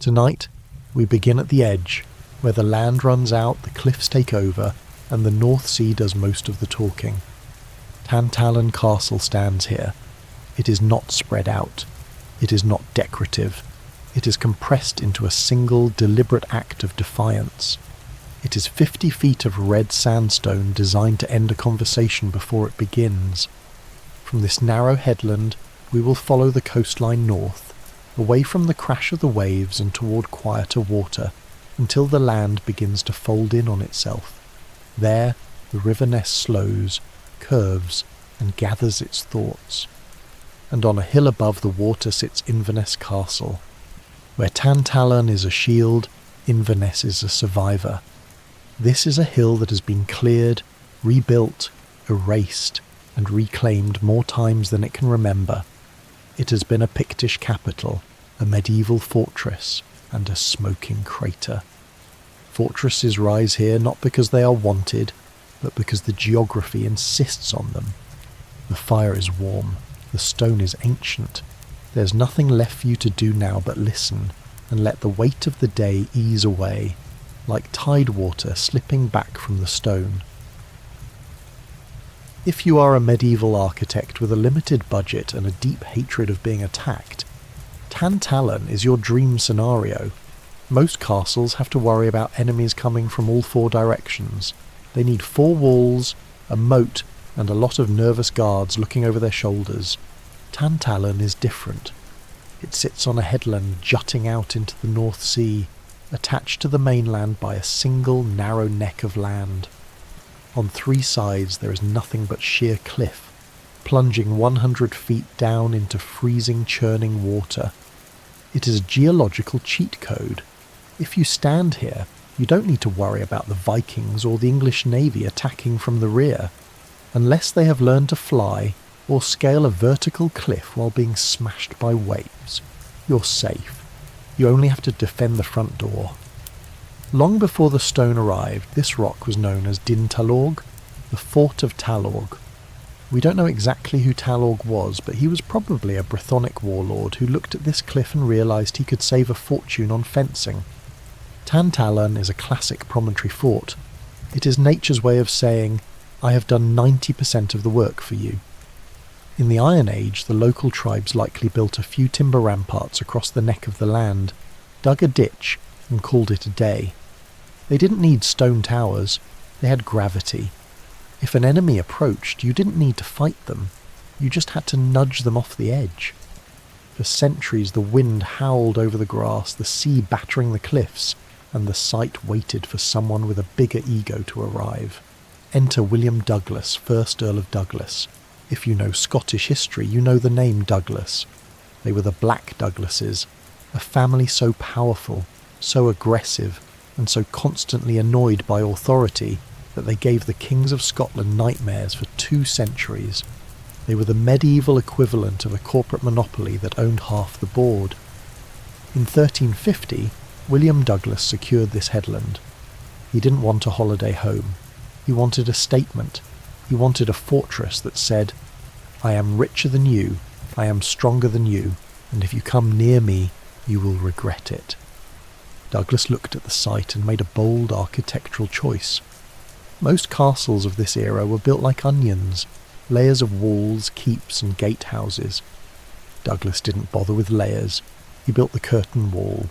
Tonight, we begin at the edge, where the land runs out, the cliffs take over, and the North Sea does most of the talking. Tantallon Castle stands here. It is not spread out. It is not decorative. It is compressed into a single, deliberate act of defiance. It is 50 feet of red sandstone designed to end a conversation before it begins. From this narrow headland, we will follow the coastline north, away from the crash of the waves and toward quieter water, until the land begins to fold in on itself. There, the River Ness slows, curves, and gathers its thoughts. And on a hill above the water sits Inverness Castle. Where Tantallon is a shield, Inverness is a survivor. This is a hill that has been cleared, rebuilt, erased, and reclaimed more times than it can remember. It has been a Pictish capital, a medieval fortress, and a smoking crater. Fortresses rise here not because they are wanted, but because the geography insists on them. The fire is warm, the stone is ancient. There's nothing left for you to do now but listen, and let the weight of the day ease away, like tide water slipping back from the stone. If you are a medieval architect with a limited budget and a deep hatred of being attacked, Tantallon is your dream scenario. Most castles have to worry about enemies coming from all 4 directions. They need 4 walls, a moat, and a lot of nervous guards looking over their shoulders. Tantallon is different. It sits on a headland jutting out into the North Sea, attached to the mainland by a single narrow neck of land. On 3 sides there is nothing but sheer cliff, plunging 100 feet down into freezing, churning water. It is a geological cheat code. If you stand here, you don't need to worry about the Vikings or the English Navy attacking from the rear. Unless they have learned to fly or scale a vertical cliff while being smashed by waves, you're safe. You only have to defend the front door. Long before the stone arrived, this rock was known as Tantallon, the Fort of Tallorg. We don't know exactly who Tallorg was, but he was probably a Brythonic warlord who looked at this cliff and realised he could save a fortune on fencing. Tantallon is a classic promontory fort. It is nature's way of saying, I have done 90% of the work for you. In the Iron Age, the local tribes likely built a few timber ramparts across the neck of the land, dug a ditch, and called it a day. They didn't need stone towers, they had gravity. If an enemy approached, you didn't need to fight them, you just had to nudge them off the edge. For centuries the wind howled over the grass, the sea battering the cliffs, and the site waited for someone with a bigger ego to arrive. Enter William Douglas, 1st Earl of Douglas. If you know Scottish history, you know the name Douglas. They were the Black Douglases, a family so powerful, so aggressive, and so constantly annoyed by authority that they gave the kings of Scotland nightmares for 2 centuries. They were the medieval equivalent of a corporate monopoly that owned half the board. In 1350, William Douglas secured this headland. He didn't want a holiday home. He wanted a statement. He wanted a fortress that said, I am richer than you, I am stronger than you, and if you come near me, you will regret it. Douglas looked at the site and made a bold architectural choice. Most castles of this era were built like onions, layers of walls, keeps and gatehouses. Douglas didn't bother with layers. He built the curtain wall.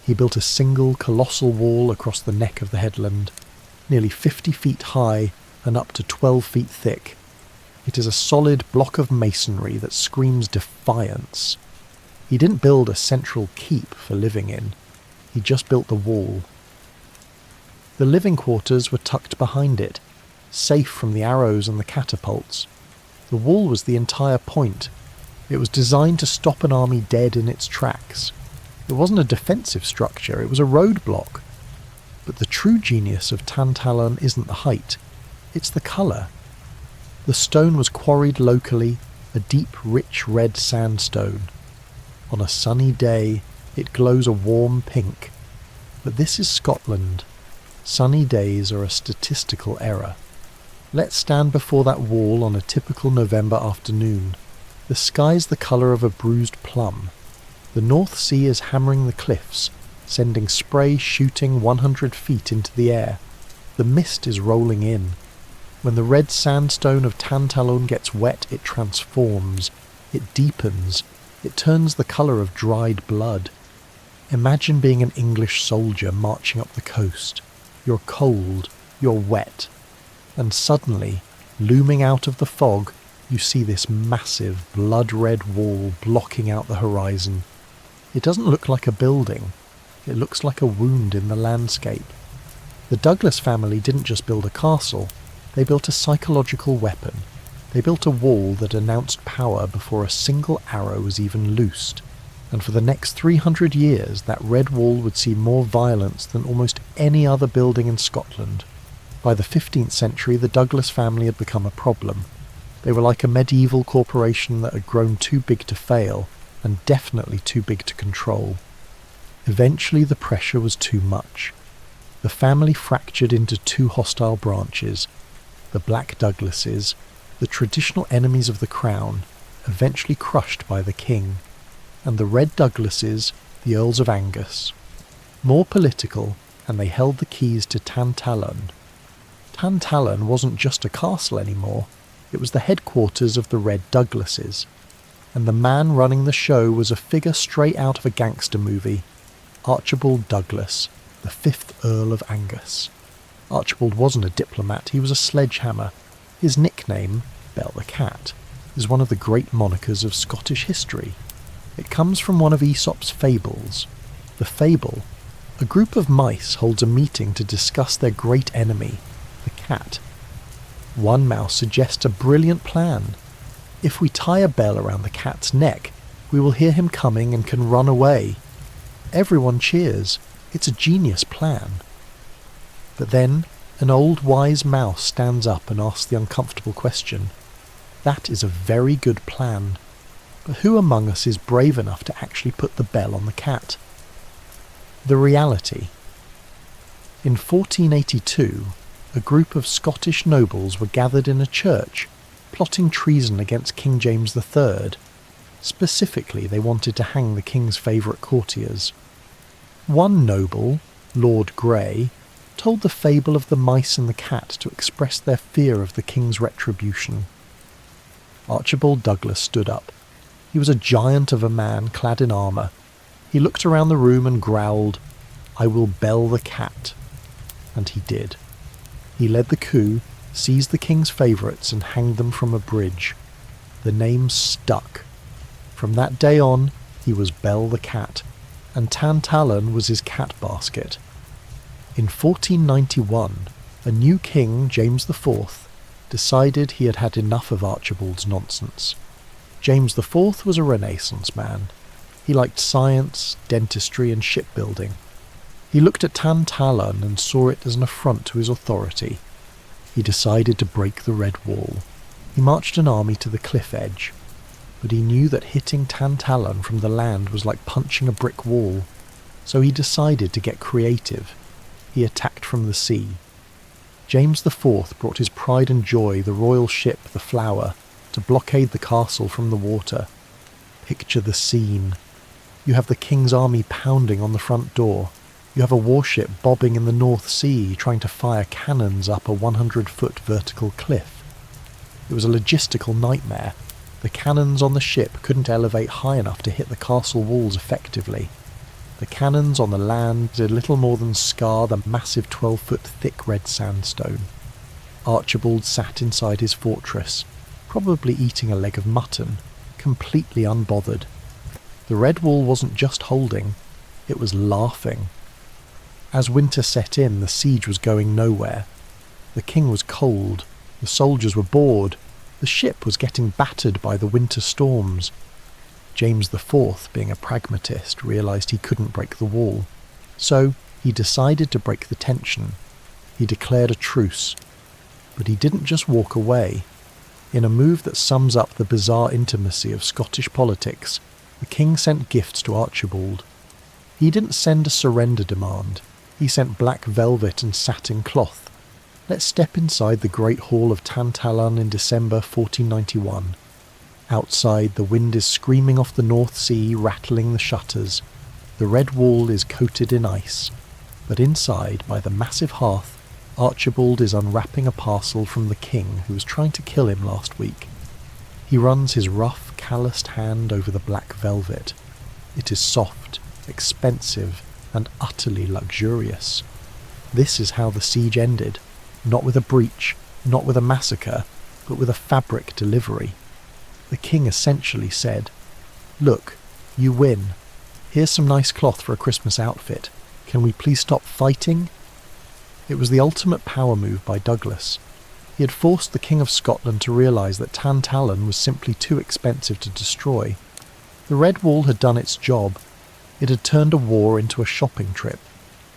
He built a single colossal wall across the neck of the headland, nearly 50 feet high and up to 12 feet thick. It is a solid block of masonry that screams defiance. He didn't build a central keep for living in. He just built the wall. The living quarters were tucked behind it, safe from the arrows and the catapults. The wall was the entire point. It was designed to stop an army dead in its tracks. It wasn't a defensive structure, it was a roadblock. But the true genius of Tantallon isn't the height, it's the colour. The stone was quarried locally, a deep, rich red sandstone. On a sunny day, it glows a warm pink. But this is Scotland. Sunny days are a statistical error. Let's stand before that wall on a typical November afternoon. The sky's the colour of a bruised plum. The North Sea is hammering the cliffs, sending spray shooting 100 feet into the air. The mist is rolling in. When the red sandstone of Tantallon gets wet, it transforms. It deepens. It turns the colour of dried blood. Imagine being an English soldier marching up the coast. You're cold, you're wet, and suddenly, looming out of the fog, you see this massive blood-red wall blocking out the horizon. It doesn't look like a building. It looks like a wound in the landscape. The Douglas family didn't just build a castle, they built a psychological weapon. They built a wall that announced power before a single arrow was even loosed. And for the next 300 years, that red wall would see more violence than almost any other building in Scotland. By the 15th century, the Douglas family had become a problem. They were like a medieval corporation that had grown too big to fail, and definitely too big to control. Eventually, the pressure was too much. The family fractured into two hostile branches. The Black Douglases, the traditional enemies of the crown, eventually crushed by the king, and the Red Douglases, the Earls of Angus. More political, and they held the keys to Tantallon. Tantallon wasn't just a castle anymore, it was the headquarters of the Red Douglases, and the man running the show was a figure straight out of a gangster movie, Archibald Douglas, the 5th Earl of Angus. Archibald wasn't a diplomat, he was a sledgehammer. His nickname, Bell the Cat, is one of the great monikers of Scottish history. It comes from one of Aesop's fables. The fable: a group of mice holds a meeting to discuss their great enemy, the cat. One mouse suggests a brilliant plan. If we tie a bell around the cat's neck, we will hear him coming and can run away. Everyone cheers. It's a genius plan. But then, an old wise mouse stands up and asks the uncomfortable question. That is a very good plan. But who among us is brave enough to actually put the bell on the cat? The reality. In 1482, a group of Scottish nobles were gathered in a church, plotting treason against King James III. Specifically, they wanted to hang the king's favourite courtiers. One noble, Lord Grey, told the fable of the mice and the cat to express their fear of the king's retribution. Archibald Douglas stood up. He was a giant of a man clad in armour. He looked around the room and growled, "I will bell the cat." And he did. He led the coup, seized the king's favourites and hanged them from a bridge. The name stuck. From that day on, he was Bell the Cat, and Tantallon was his cat basket. In 1491, a new king, James IV, decided he had had enough of Archibald's nonsense. James IV was a Renaissance man. He liked science, dentistry and shipbuilding. He looked at Tantallon and saw it as an affront to his authority. He decided to break the Red Wall. He marched an army to the cliff edge, but he knew that hitting Tantallon from the land was like punching a brick wall, so he decided to get creative. He attacked from the sea. James IV brought his pride and joy, the royal ship, the Flower, to blockade the castle from the water. Picture the scene. You have the king's army pounding on the front door. You have a warship bobbing in the North Sea trying to fire cannons up a 100-foot vertical cliff. It was a logistical nightmare. The cannons on the ship couldn't elevate high enough to hit the castle walls effectively. The cannons on the land did little more than scar the massive 12-foot thick red sandstone. Archibald sat inside his fortress, probably eating a leg of mutton, completely unbothered. The red wall wasn't just holding, it was laughing. As winter set in, the siege was going nowhere. The king was cold, the soldiers were bored, the ship was getting battered by the winter storms. James IV, being a pragmatist, realised he couldn't break the wall. So he decided to break the tension. He declared a truce. But he didn't just walk away. In a move that sums up the bizarre intimacy of Scottish politics, the king sent gifts to Archibald. He didn't send a surrender demand. He sent black velvet and satin cloth. Let's step inside the great hall of Tantallon in December 1491. Outside, the wind is screaming off the North Sea, rattling the shutters. The The red wall is coated in ice, but inside, by the massive hearth, Archibald is unwrapping a parcel from the king who was trying to kill him last week. He runs his rough, calloused hand over the black velvet. It is soft, expensive, and utterly luxurious. This is how the siege ended, not with a breach, not with a massacre, but with a fabric delivery. The king essentially said, "Look, you win. Here's some nice cloth for a Christmas outfit. Can we please stop fighting?" It was the ultimate power move by Douglas. He had forced the King of Scotland to realise that Tantallon was simply too expensive to destroy. The Red Wall had done its job. It had turned a war into a shopping trip.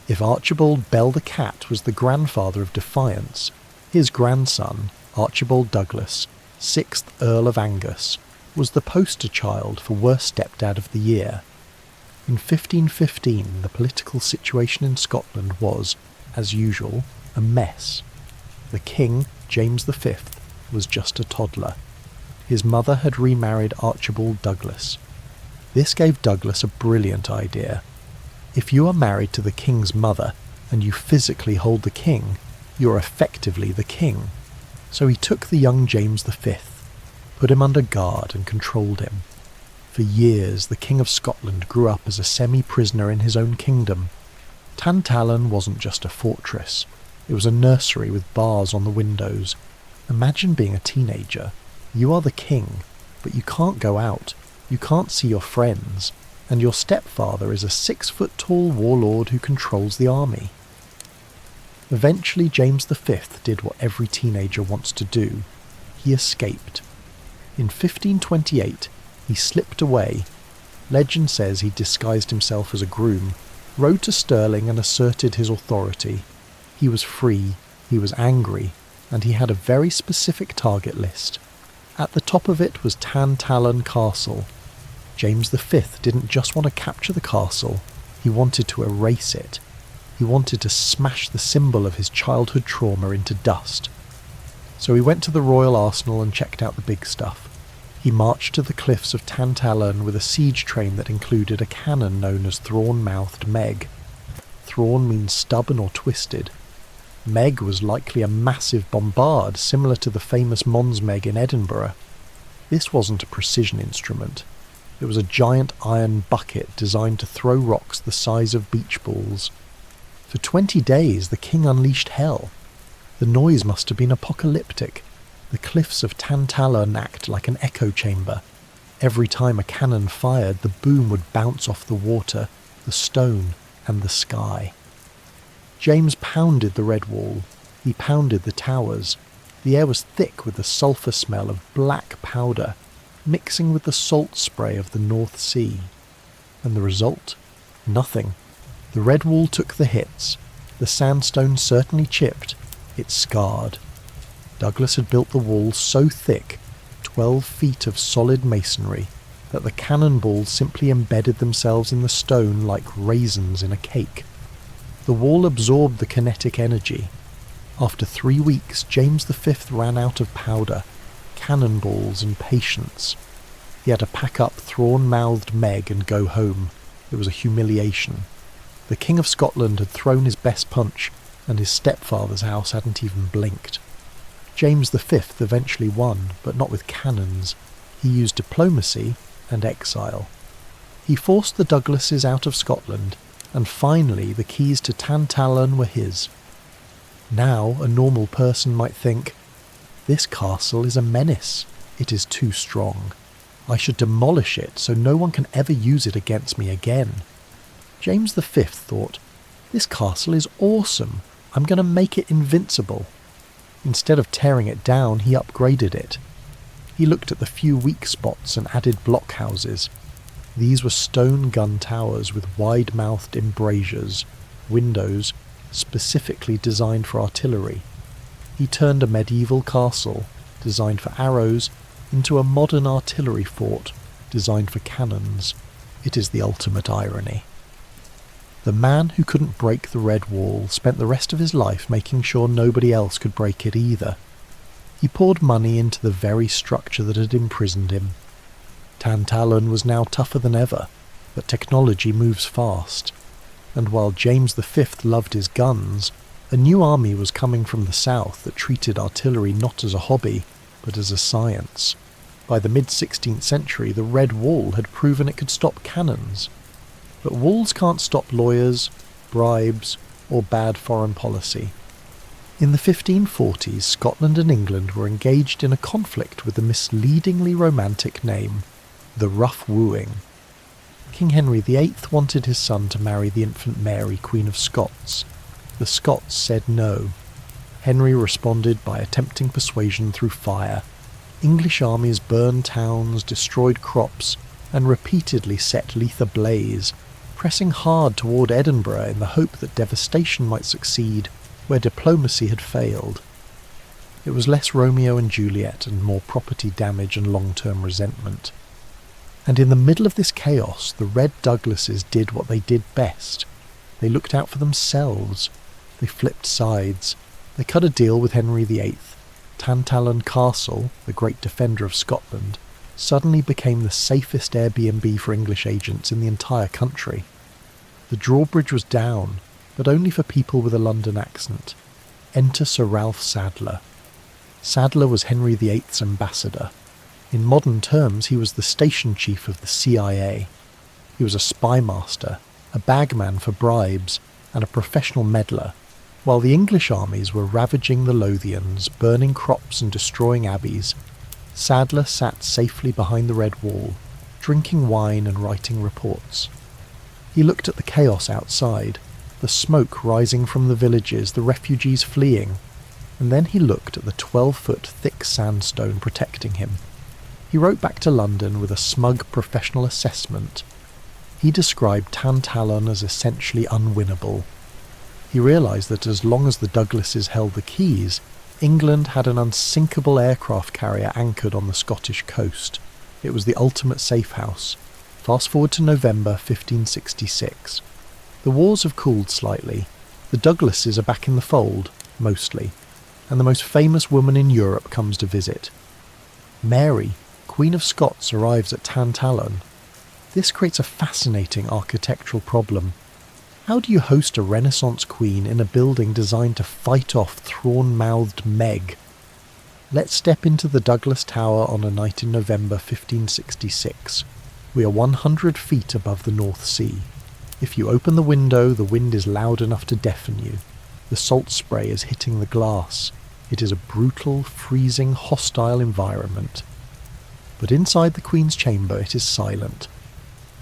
If Archibald Bell the Cat was the grandfather of Defiance, his grandson, Archibald Douglas, 6th Earl of Angus, was the poster child for worst stepdad of the year. In 1515, the political situation in Scotland was, as usual, a mess. The king, James V, was just a toddler. His mother had remarried Archibald Douglas. This gave Douglas a brilliant idea. If you are married to the king's mother, and you physically hold the king, you are effectively the king. So he took the young James V, put him under guard and controlled him. For years, the King of Scotland grew up as a semi-prisoner in his own kingdom. Tantallon wasn't just a fortress. It was a nursery with bars on the windows. Imagine being a teenager. You are the king, but you can't go out. You can't see your friends. And your stepfather is a 6-foot-tall warlord who controls the army. Eventually, James V did what every teenager wants to do. He escaped. In 1528, he slipped away. Legend says he disguised himself as a groom, rode to Stirling and asserted his authority. He was free, he was angry, and he had a very specific target list. At the top of it was Tantallon Castle. James V didn't just want to capture the castle, he wanted to erase it. He wanted to smash the symbol of his childhood trauma into dust. So he went to the royal arsenal and checked out the big stuff. He marched to the cliffs of Tantallon with a siege train that included a cannon known as thrawn-mouthed Meg. Thrawn means stubborn or twisted. Meg was likely a massive bombard similar to the famous Mons Meg in Edinburgh. This wasn't a precision instrument. It was a giant iron bucket designed to throw rocks the size of beach balls. For 20 days the king unleashed hell. The noise must have been apocalyptic. The cliffs of Tantallon act like an echo chamber. Every time a cannon fired, the boom would bounce off the water, the stone, and the sky. James pounded the red wall. He pounded the towers. The air was thick with the sulphur smell of black powder, mixing with the salt spray of the North Sea. And the result? Nothing. The red wall took the hits. The sandstone certainly chipped. It scarred. Douglas had built the wall so thick, 12 feet of solid masonry, that the cannonballs simply embedded themselves in the stone like raisins in a cake. The wall absorbed the kinetic energy. After 3 weeks, James V ran out of powder, cannonballs and patience. He had to pack up thrawn-mouthed Meg and go home. It was a humiliation. The King of Scotland had thrown his best punch, and his stepfather's house hadn't even blinked. James V eventually won, but not with cannons. He used diplomacy and exile. He forced the Douglases out of Scotland, and finally the keys to Tantallon were his. Now a normal person might think, "This castle is a menace. It is too strong. I should demolish it so no one can ever use it against me again." James V thought, "This castle is awesome. I'm going to make it invincible." Instead of tearing it down, he upgraded it. He looked at the few weak spots and added blockhouses. These were stone gun towers with wide-mouthed embrasures, windows specifically designed for artillery. He turned a medieval castle, designed for arrows, into a modern artillery fort, designed for cannons. It is the ultimate irony. The man who couldn't break the red wall spent the rest of his life making sure nobody else could break it either. He poured money into the very structure that had imprisoned him. Tantallon was now tougher than ever. But technology moves fast, and while James V loved his guns, a new army was coming from the south that treated artillery not as a hobby, but as a science. By the mid-16th century, the Red Wall had proven it could stop cannons. But walls can't stop lawyers, bribes, or bad foreign policy. In the 1540s, Scotland and England were engaged in a conflict with the misleadingly romantic name, the Rough Wooing. King Henry VIII wanted his son to marry the infant Mary, Queen of Scots. The Scots said no. Henry responded by attempting persuasion through fire. English armies burned towns, destroyed crops, and repeatedly set Leith ablaze, pressing hard toward Edinburgh in the hope that devastation might succeed where diplomacy had failed. It was less Romeo and Juliet and more property damage and long-term resentment. And in the middle of this chaos, the Red Douglases did what they did best. They looked out for themselves. They flipped sides. They cut a deal with Henry VIII. Tantallon Castle, the great defender of Scotland, suddenly became the safest Airbnb for English agents in the entire country. The drawbridge was down, but only for people with a London accent. Enter Sir Ralph Sadler. Sadler was Henry VIII's ambassador. In modern terms, he was the station chief of the CIA. He was a spy master, a bagman for bribes, and a professional meddler. While the English armies were ravaging the Lothians, burning crops and destroying abbeys, Sadler sat safely behind the Red Wall, drinking wine and writing reports. He looked at the chaos outside, the smoke rising from the villages, the refugees fleeing, and then he looked at the 12-foot thick sandstone protecting him. He wrote back to London with a smug professional assessment. He described Tantallon as essentially unwinnable. He realised that as long as the Douglases held the keys, England had an unsinkable aircraft carrier anchored on the Scottish coast. It was the ultimate safe house. Fast forward to November 1566. The wars have cooled slightly. The Douglases are back in the fold, mostly, and the most famous woman in Europe comes to visit. Mary, Queen of Scots, arrives at Tantallon. This creates a fascinating architectural problem. How do you host a Renaissance queen in a building designed to fight off thrawn-mouthed Meg? Let's step into the Douglas Tower on a night in November 1566. We are 100 feet above the North Sea. If you open the window, the wind is loud enough to deafen you. The salt spray is hitting the glass. It is a brutal, freezing, hostile environment. But inside the Queen's chamber it is silent.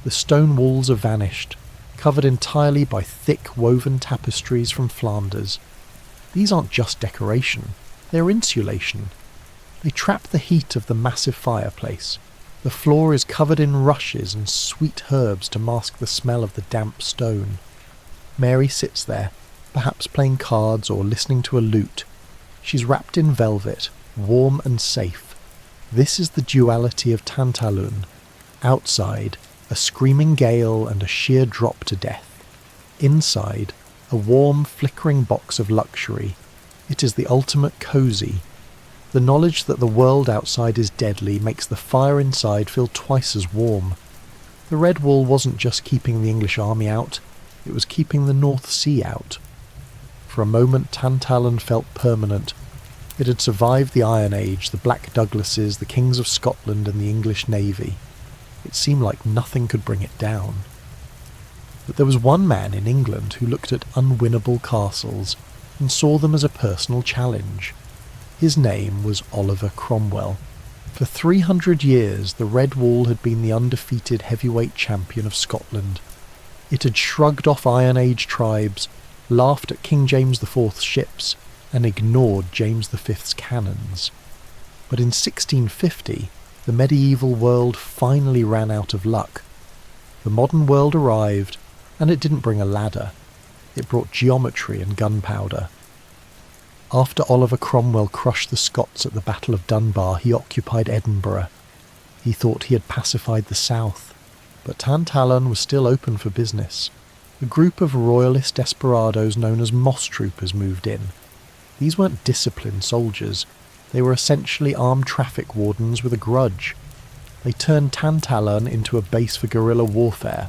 The stone walls have vanished, covered entirely by thick woven tapestries from Flanders. These aren't just decoration, they're insulation. They trap the heat of the massive fireplace. The floor is covered in rushes and sweet herbs to mask the smell of the damp stone. Mary sits there, perhaps playing cards or listening to a lute. She's wrapped in velvet, warm and safe. This is the duality of Tantallon. Outside, a screaming gale and a sheer drop to death. Inside, a warm, flickering box of luxury. It is the ultimate cosy. The knowledge that the world outside is deadly makes the fire inside feel twice as warm. The Red Wall wasn't just keeping the English army out, it was keeping the North Sea out. For a moment Tantallon felt permanent. It had survived the Iron Age, the Black Douglases, the Kings of Scotland and the English Navy. It seemed like nothing could bring it down. But there was one man in England who looked at unwinnable castles and saw them as a personal challenge. His name was Oliver Cromwell. For 300 years the Red Wall had been the undefeated heavyweight champion of Scotland. It had shrugged off Iron Age tribes, laughed at King James IV's ships, and ignored James V's cannons. But in 1650, the medieval world finally ran out of luck. The modern world arrived, and it didn't bring a ladder. It brought geometry and gunpowder. After Oliver Cromwell crushed the Scots at the Battle of Dunbar, he occupied Edinburgh. He thought he had pacified the south, but Tantallon was still open for business. A group of royalist desperadoes known as moss troopers moved in. These weren't disciplined soldiers. They were essentially armed traffic wardens with a grudge. They turned Tantallon into a base for guerrilla warfare.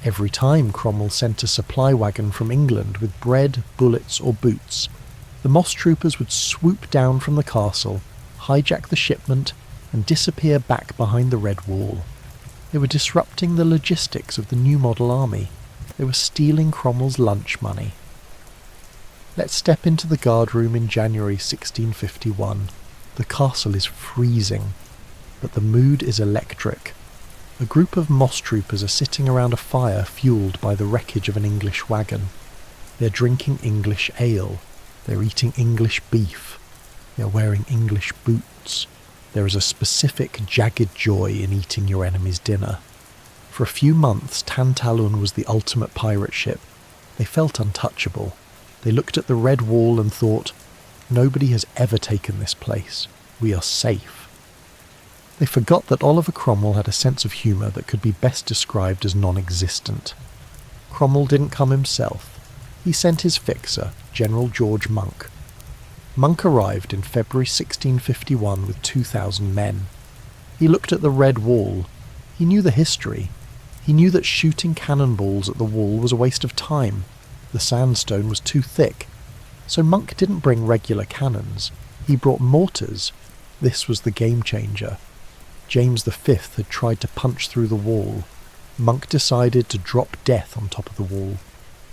Every time Cromwell sent a supply wagon from England with bread, bullets or boots, the moss troopers would swoop down from the castle, hijack the shipment and disappear back behind the red wall. They were disrupting the logistics of the new model army. They were stealing Cromwell's lunch money. Let's step into the guard room in January 1651. The castle is freezing, but the mood is electric. A group of moss troopers are sitting around a fire fuelled by the wreckage of an English wagon. They're drinking English ale. They're eating English beef. They're wearing English boots. There is a specific jagged joy in eating your enemy's dinner. For a few months, Tantallon was the ultimate pirate ship. They felt untouchable. They looked at the red wall and thought, nobody has ever taken this place. We are safe. They forgot that Oliver Cromwell had a sense of humour that could be best described as non-existent. Cromwell didn't come himself. He sent his fixer, General George Monk. Monk arrived in February 1651 with 2,000 men. He looked at the red wall. He knew the history. He knew that shooting cannonballs at the wall was a waste of time. The sandstone was too thick. So Monk didn't bring regular cannons. He brought mortars. This was the game changer. James V had tried to punch through the wall. Monk decided to drop death on top of the wall.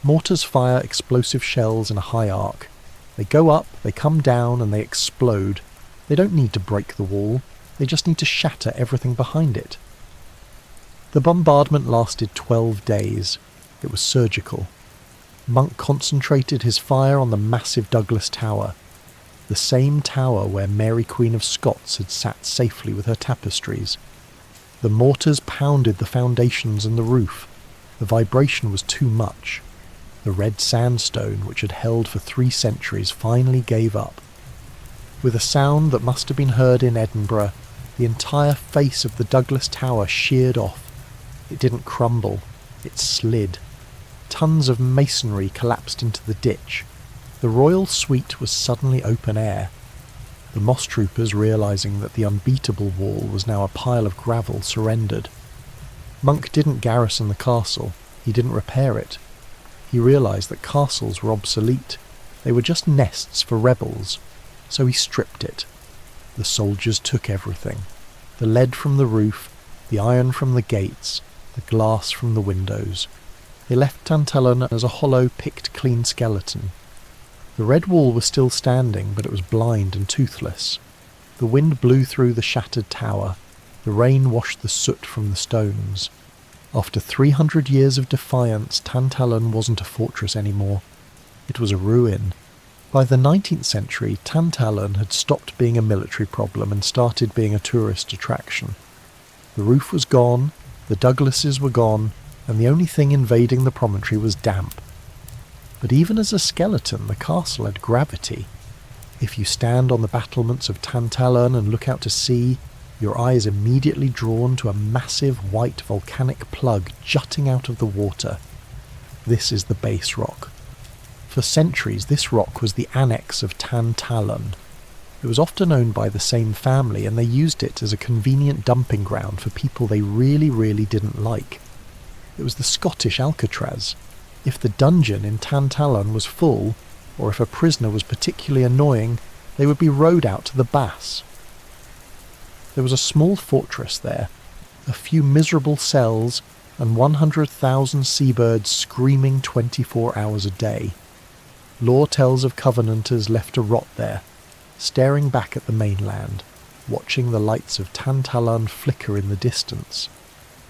Mortars fire explosive shells in a high arc. They go up, they come down, and they explode. They don't need to break the wall. They just need to shatter everything behind it. The bombardment lasted 12 days. It was surgical. Monk concentrated his fire on the massive Douglas Tower, the same tower where Mary Queen of Scots had sat safely with her tapestries. The mortars pounded the foundations and the roof. The vibration was too much. The red sandstone, which had held for 3 centuries, finally gave up. With a sound that must have been heard in Edinburgh, the entire face of the Douglas Tower sheared off. It didn't crumble, it slid. Tons of masonry collapsed into the ditch. The royal suite was suddenly open air. The moss troopers, realising that the unbeatable wall was now a pile of gravel, surrendered. Monk didn't garrison the castle. He didn't repair it. He realised that castles were obsolete. They were just nests for rebels. So he stripped it. The soldiers took everything. The lead from the roof, the iron from the gates, the glass from the windows. They left Tantallon as a hollow, picked-clean skeleton. The red wall was still standing, but it was blind and toothless. The wind blew through the shattered tower. The rain washed the soot from the stones. After 300 years of defiance, Tantallon wasn't a fortress anymore. It was a ruin. By the 19th century, Tantallon had stopped being a military problem and started being a tourist attraction. The roof was gone, the Douglases were gone, and the only thing invading the promontory was damp. But even as a skeleton, the castle had gravity. If you stand on the battlements of Tantallon and look out to sea, your eye is immediately drawn to a massive white volcanic plug jutting out of the water. This is the base rock. For centuries, this rock was the annex of Tantallon. It was often owned by the same family, and they used it as a convenient dumping ground for people they really didn't like. It was the Scottish Alcatraz. If the dungeon in Tantallon was full, or if a prisoner was particularly annoying, they would be rowed out to the Bass. There was a small fortress there, a few miserable cells, and 100,000 seabirds screaming 24 hours a day. Lore tells of Covenanters left to rot there, staring back at the mainland, watching the lights of Tantallon flicker in the distance.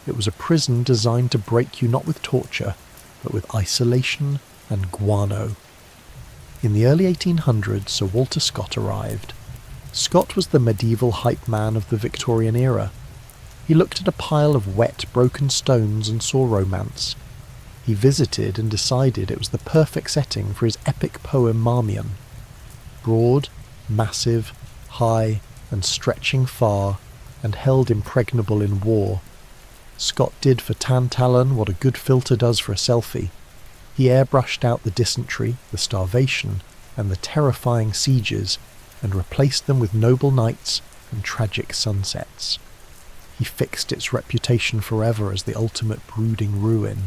It was a prison designed to break you not with torture, but with isolation and guano. In the early 1800s, Sir Walter Scott arrived. Scott was the medieval hype man of the Victorian era. He looked at a pile of wet, broken stones and saw romance. He visited and decided it was the perfect setting for his epic poem Marmion. Broad, massive, high, and stretching far, and held impregnable in war, Scott did for Tantallon what a good filter does for a selfie. He airbrushed out the dysentery, the starvation, and the terrifying sieges, and replaced them with noble nights and tragic sunsets. He fixed its reputation forever as the ultimate brooding ruin.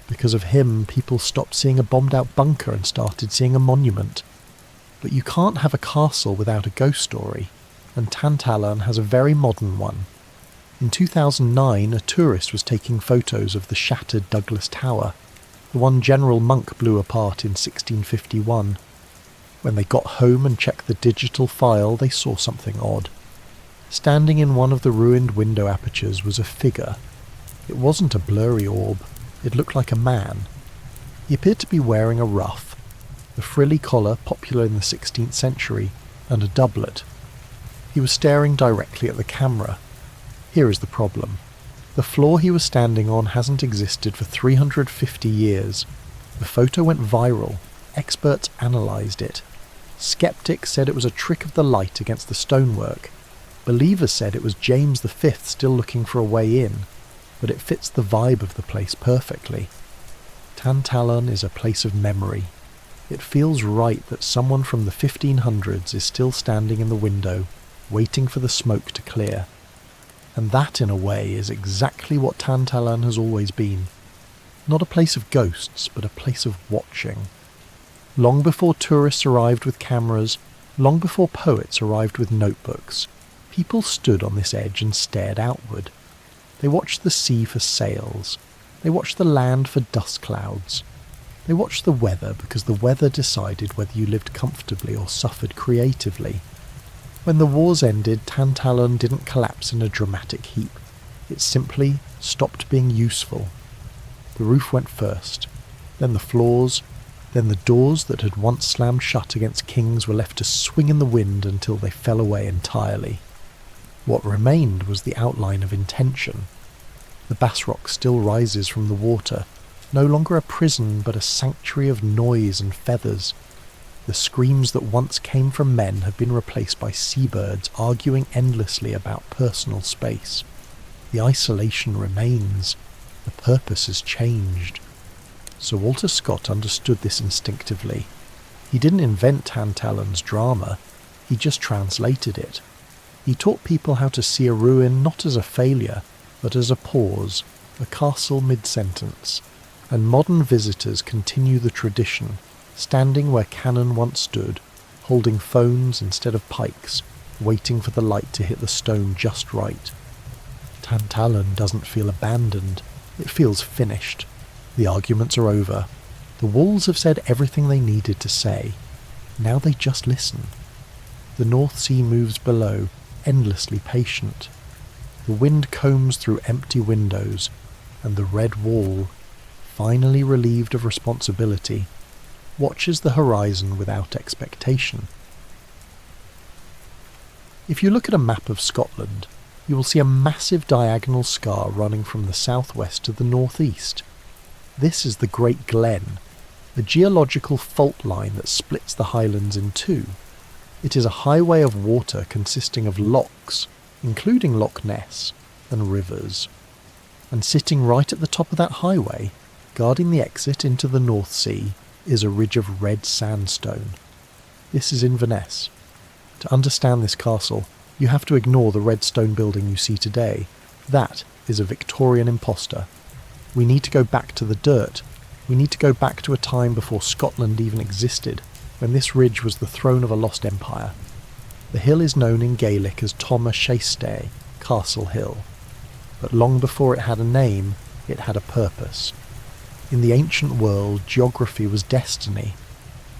Because of him, people stopped seeing a bombed-out bunker and started seeing a monument. But you can't have a castle without a ghost story, and Tantallon has a very modern one. In 2009, a tourist was taking photos of the shattered Douglas Tower, the one General Monk blew apart in 1651. When they got home and checked the digital file, they saw something odd. Standing in one of the ruined window apertures was a figure. It wasn't a blurry orb. It looked like a man. He appeared to be wearing a ruff, the frilly collar popular in the 16th century, and a doublet. He was staring directly at the camera. Here is the problem. The floor he was standing on hasn't existed for 350 years. The photo went viral. Experts analysed it. Skeptics said it was a trick of the light against the stonework. Believers said it was James V still looking for a way in, but it fits the vibe of the place perfectly. Tantallon is a place of memory. It feels right that someone from the 1500s is still standing in the window, waiting for the smoke to clear. And that, in a way, is exactly what Tantallon has always been. Not a place of ghosts, but a place of watching. Long before tourists arrived with cameras, long before poets arrived with notebooks, people stood on this edge and stared outward. They watched the sea for sails. They watched the land for dust clouds. They watched the weather because the weather decided whether you lived comfortably or suffered creatively. When the wars ended, Tantallon didn't collapse in a dramatic heap. It simply stopped being useful. The roof went first, then the floors, then the doors that had once slammed shut against kings were left to swing in the wind until they fell away entirely. What remained was the outline of intention. The Basrock still rises from the water, no longer a prison but a sanctuary of noise and feathers. The screams that once came from men have been replaced by seabirds arguing endlessly about personal space. The isolation remains. The purpose has changed. Sir Walter Scott understood this instinctively. He didn't invent Tantallon's drama, he just translated it. He taught people how to see a ruin not as a failure, but as a pause, a castle mid-sentence. And modern visitors continue the tradition, standing where cannon once stood, holding phones instead of pikes, waiting for the light to hit the stone just right. Tantallon doesn't feel abandoned, it feels finished. The arguments are over. The walls have said everything they needed to say. Now they just listen. The North Sea moves below, endlessly patient. The wind combs through empty windows, and the red wall, finally relieved of responsibility, watches the horizon without expectation. If you look at a map of Scotland, you will see a massive diagonal scar running from the southwest to the northeast. This is the Great Glen, the geological fault line that splits the Highlands in two. It is a highway of water consisting of lochs, including Loch Ness, and rivers. And sitting right at the top of that highway, guarding the exit into the North Sea, is a ridge of red sandstone. This is Inverness. To understand this castle, you have to ignore the red stone building you see today. That is a Victorian impostor. We need to go back to the dirt. We need to go back to a time before Scotland even existed, when this ridge was the throne of a lost empire. The hill is known in Gaelic as Toma Shaistay, Castle Hill. But long before it had a name, it had a purpose. In the ancient world, geography was destiny.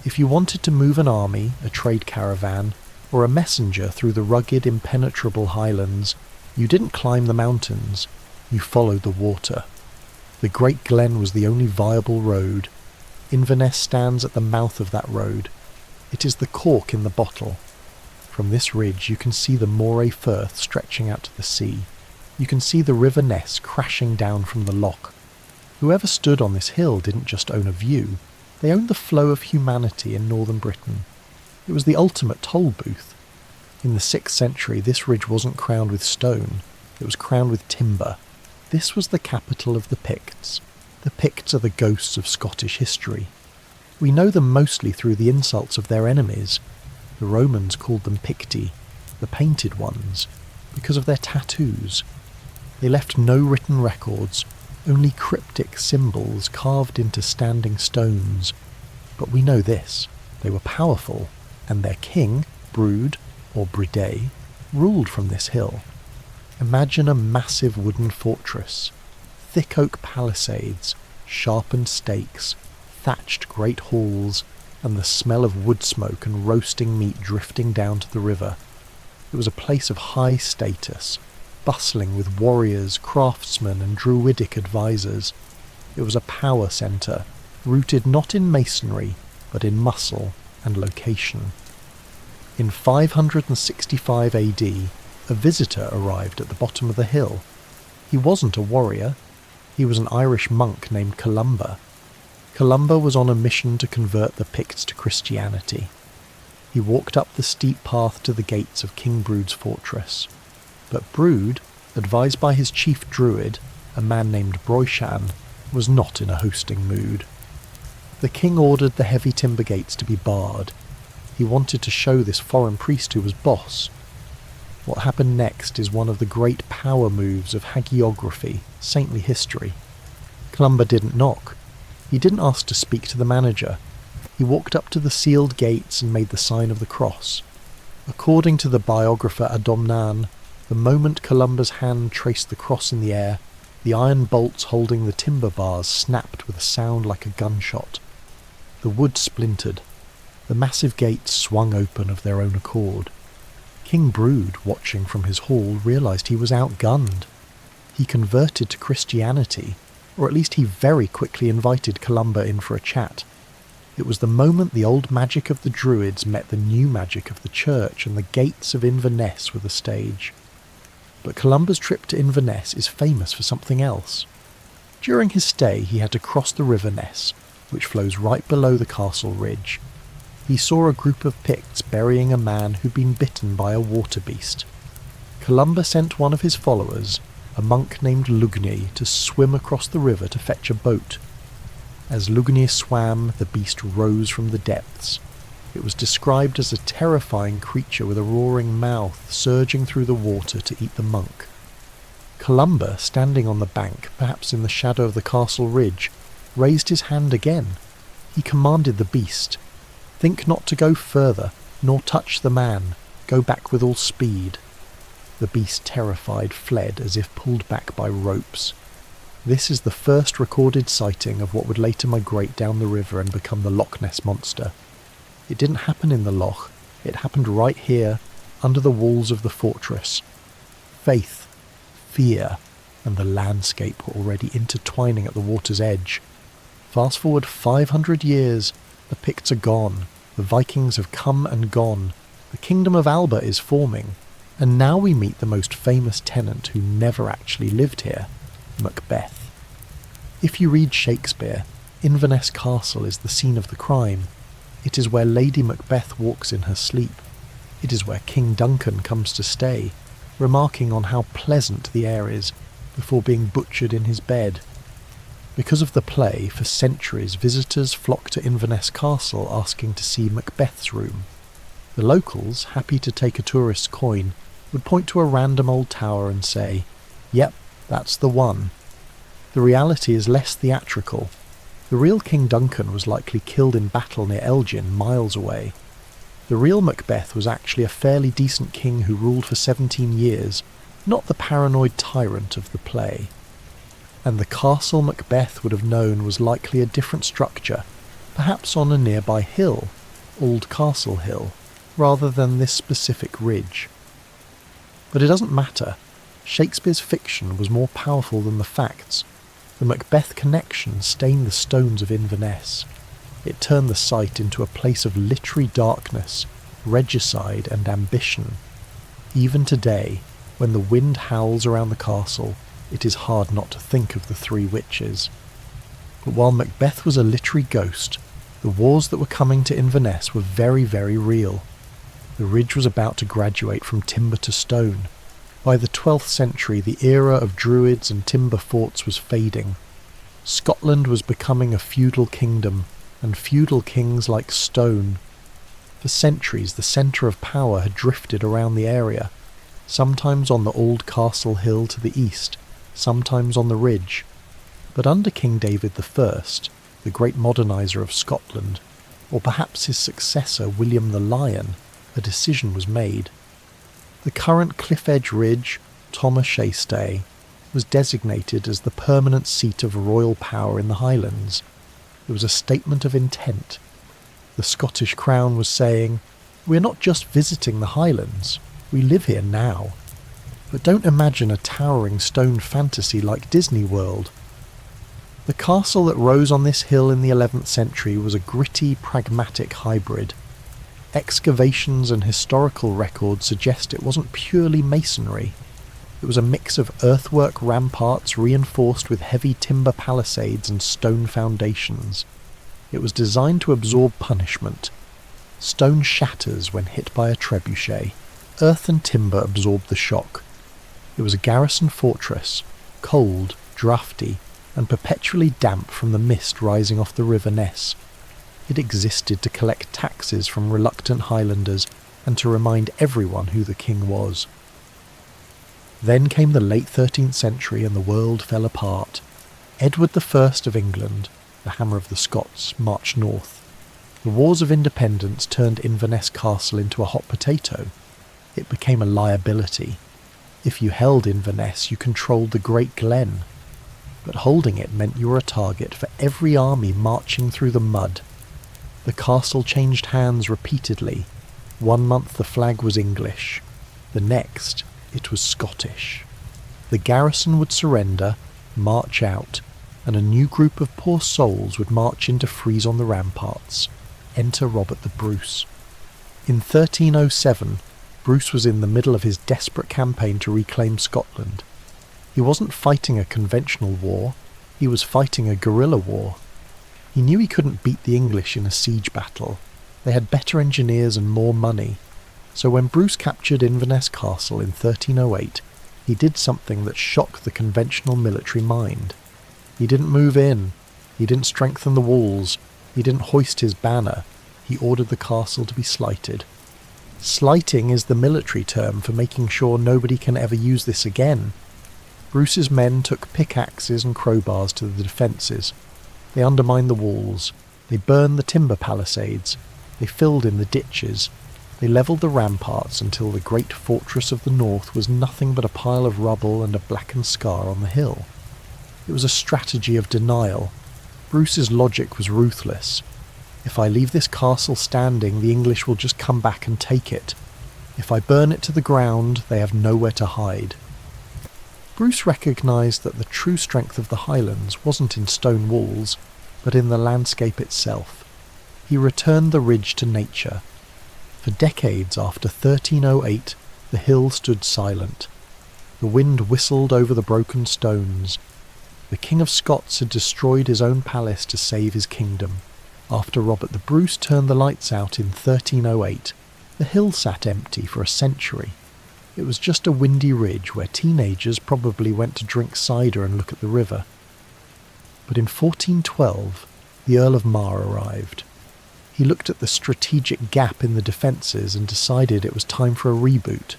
If you wanted to move an army, a trade caravan, or a messenger through the rugged, impenetrable Highlands, you didn't climb the mountains, you followed the water. The Great Glen was the only viable road. Inverness stands at the mouth of that road. It is the cork in the bottle. From this ridge you can see the Moray Firth stretching out to the sea. You can see the River Ness crashing down from the loch. Whoever stood on this hill didn't just own a view, they owned the flow of humanity in northern Britain. It was the ultimate toll booth. In the 6th century this ridge wasn't crowned with stone, it was crowned with timber. This was the capital of the Picts. The Picts are the ghosts of Scottish history. We know them mostly through the insults of their enemies. The Romans called them Picti, the painted ones, because of their tattoos. They left no written records, only cryptic symbols carved into standing stones. But we know this: they were powerful, and their king, Brood, or Bride, ruled from this hill. Imagine a massive wooden fortress, thick oak palisades, sharpened stakes, thatched great halls, and the smell of wood smoke and roasting meat drifting down to the river. It was a place of high status, bustling with warriors, craftsmen, and druidic advisors. It was a power centre, rooted not in masonry, but in muscle and location. In 565 AD, a visitor arrived at the bottom of the hill. He wasn't a warrior. He was an Irish monk named Columba. Columba was on a mission to convert the Picts to Christianity. He walked up the steep path to the gates of King Brood's fortress. But Brood, advised by his chief druid, a man named Broishan, was not in a hosting mood. The king ordered the heavy timber gates to be barred. He wanted to show this foreign priest who was boss. What happened next is one of the great power moves of hagiography, saintly history. Columba didn't knock. He didn't ask to speak to the manager. He walked up to the sealed gates and made the sign of the cross. According to the biographer Adomnan, the moment Columba's hand traced the cross in the air, the iron bolts holding the timber bars snapped with a sound like a gunshot. The wood splintered. The massive gates swung open of their own accord. King Brood, watching from his hall, realised he was outgunned. He converted to Christianity, or at least he very quickly invited Columba in for a chat. It was the moment the old magic of the Druids met the new magic of the church, and the gates of Inverness were the stage. But Columba's trip to Inverness is famous for something else. During his stay he had to cross the River Ness, which flows right below the castle ridge. He saw a group of Picts burying a man who'd been bitten by a water beast. Columba sent one of his followers, a monk named Lugni, to swim across the river to fetch a boat. As Lugni swam, the beast rose from the depths. It was described as a terrifying creature with a roaring mouth surging through the water to eat the monk. Columba, standing on the bank, perhaps in the shadow of the castle ridge, raised his hand again. He commanded the beast, "Think not to go further, nor touch the man. Go back with all speed." The beast, terrified, fled as if pulled back by ropes. This is the first recorded sighting of what would later migrate down the river and become the Loch Ness Monster. It didn't happen in the loch, it happened right here, under the walls of the fortress. Faith, fear, and the landscape were already intertwining at the water's edge. Fast forward 500 years, the Picts are gone, the Vikings have come and gone, the Kingdom of Alba is forming, and now we meet the most famous tenant who never actually lived here, Macbeth. If you read Shakespeare, Inverness Castle is the scene of the crime. It is where Lady Macbeth walks in her sleep. It is where King Duncan comes to stay, remarking on how pleasant the air is, before being butchered in his bed. Because of the play, for centuries visitors flock to Inverness Castle asking to see Macbeth's room. The locals, happy to take a tourist's coin, would point to a random old tower and say, "Yep, that's the one." The reality is less theatrical. The real King Duncan was likely killed in battle near Elgin, miles away. The real Macbeth was actually a fairly decent king who ruled for 17 years, not the paranoid tyrant of the play. And the castle Macbeth would have known was likely a different structure, perhaps on a nearby hill, Old Castle Hill, rather than this specific ridge. But it doesn't matter. Shakespeare's fiction was more powerful than the facts. The Macbeth connection stained the stones of Inverness. It turned the site into a place of literary darkness, regicide and ambition. Even today, when the wind howls around the castle, it is hard not to think of the three witches. But while Macbeth was a literary ghost, the wars that were coming to Inverness were very, very real. The ridge was about to graduate from timber to stone. By the 12th century, the era of druids and timber forts was fading. Scotland was becoming a feudal kingdom, and feudal kings like stone. For centuries, the centre of power had drifted around the area, sometimes on the old castle hill to the east, sometimes on the ridge. But under King David I, the great moderniser of Scotland, or perhaps his successor William the Lion, a decision was made. The current Cliff Edge Ridge, Tom-a-Shaystay, was designated as the permanent seat of royal power in the Highlands. It was a statement of intent. The Scottish Crown was saying, "We're not just visiting the Highlands, we live here now." But don't imagine a towering stone fantasy like Disney World. The castle that rose on this hill in the 11th century was a gritty, pragmatic hybrid. Excavations and historical records suggest it wasn't purely masonry. It was a mix of earthwork ramparts reinforced with heavy timber palisades and stone foundations. It was designed to absorb punishment. Stone shatters when hit by a trebuchet. Earth and timber absorbed the shock. It was a garrison fortress, cold, draughty, and perpetually damp from the mist rising off the River Ness. It existed to collect taxes from reluctant Highlanders and to remind everyone who the king was. Then came the late 13th century and the world fell apart. Edward I of England, the hammer of the Scots, marched north. The wars of independence turned Inverness Castle into a hot potato. It became a liability. If you held Inverness, you controlled the Great Glen. But holding it meant you were a target for every army marching through the mud. The castle changed hands repeatedly. 1 month the flag was English. The next, it was Scottish. The garrison would surrender, march out, and a new group of poor souls would march in to freeze on the ramparts. Enter Robert the Bruce. In 1307, Bruce was in the middle of his desperate campaign to reclaim Scotland. He wasn't fighting a conventional war, he was fighting a guerrilla war. He knew he couldn't beat the English in a siege battle. They had better engineers and more money. So when Bruce captured Inverness Castle in 1308, he did something that shocked the conventional military mind. He didn't move in, he didn't strengthen the walls, he didn't hoist his banner, he ordered the castle to be slighted. Slighting is the military term for making sure nobody can ever use this again. Bruce's men took pickaxes and crowbars to the defences. They undermined the walls, they burned the timber palisades, they filled in the ditches, they levelled the ramparts until the great fortress of the north was nothing but a pile of rubble and a blackened scar on the hill. It was a strategy of denial. Bruce's logic was ruthless. If I leave this castle standing, the English will just come back and take it. If I burn it to the ground, they have nowhere to hide. Bruce recognised that the true strength of the Highlands wasn't in stone walls, but in the landscape itself. He returned the ridge to nature. For decades after 1308, the hill stood silent. The wind whistled over the broken stones. The King of Scots had destroyed his own palace to save his kingdom. After Robert the Bruce turned the lights out in 1308, the hill sat empty for a century. It was just a windy ridge where teenagers probably went to drink cider and look at the river. But in 1412, the Earl of Mar arrived. He looked at the strategic gap in the defences and decided it was time for a reboot.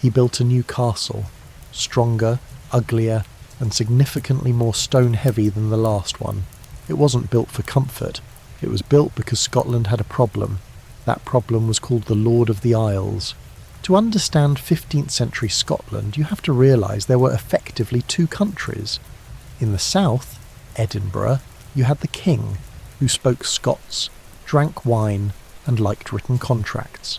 He built a new castle, stronger, uglier, and significantly more stone-heavy than the last one. It wasn't built for comfort. It was built because Scotland had a problem. That problem was called the Lord of the Isles. To understand 15th century Scotland, you have to realise there were effectively two countries. In the south, Edinburgh, you had the king, who spoke Scots, drank wine, and liked written contracts.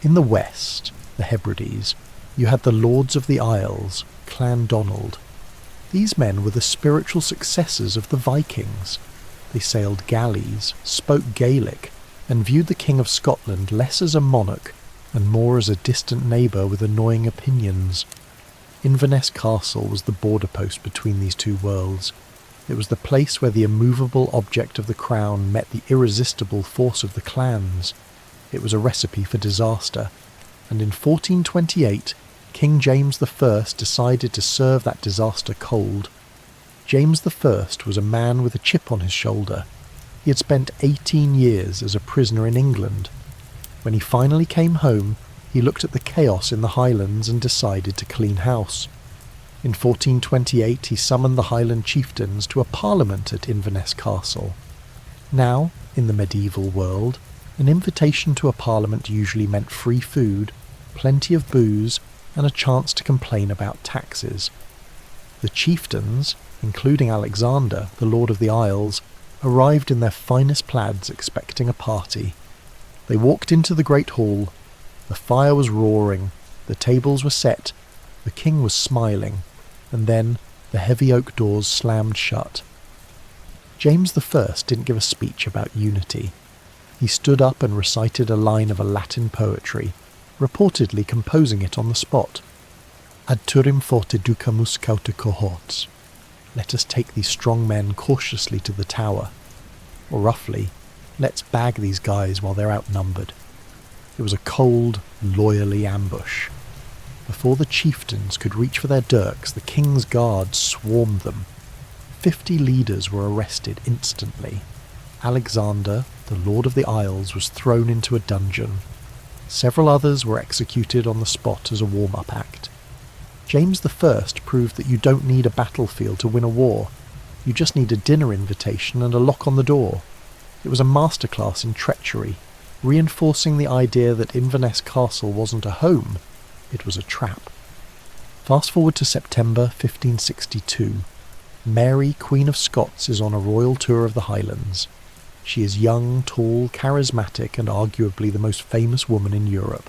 In the west, the Hebrides, you had the Lords of the Isles, Clan Donald. These men were the spiritual successors of the Vikings. They sailed galleys, spoke Gaelic, and viewed the King of Scotland less as a monarch and more as a distant neighbour with annoying opinions. Inverness Castle was the border post between these two worlds. It was the place where the immovable object of the crown met the irresistible force of the clans. It was a recipe for disaster, and in 1428, King James I decided to serve that disaster cold. James I was a man with a chip on his shoulder. He had spent 18 years as a prisoner in England. When he finally came home, he looked at the chaos in the Highlands and decided to clean house. In 1428 he summoned the Highland chieftains to a parliament at Inverness Castle. Now, in the medieval world, an invitation to a parliament usually meant free food, plenty of booze, and a chance to complain about taxes. The chieftains, including Alexander, the Lord of the Isles, arrived in their finest plaids expecting a party. They walked into the great hall. The fire was roaring, the tables were set, the king was smiling, and then the heavy oak doors slammed shut. James I didn't give a speech about unity. He stood up and recited a line of a Latin poetry, reportedly composing it on the spot. Ad turim forte ducamus cauta cohorts. Let us take these strong men cautiously to the tower. Or roughly, let's bag these guys while they're outnumbered. It was a cold, lawyerly ambush. Before the chieftains could reach for their dirks, the king's guards swarmed them. 50 leaders were arrested instantly. Alexander, the Lord of the Isles, was thrown into a dungeon. Several others were executed on the spot as a warm-up act. James I proved that you don't need a battlefield to win a war. You just need a dinner invitation and a lock on the door. It was a masterclass in treachery, reinforcing the idea that Inverness Castle wasn't a home, it was a trap. Fast forward to September 1562. Mary, Queen of Scots, is on a royal tour of the Highlands. She is young, tall, charismatic, and arguably the most famous woman in Europe.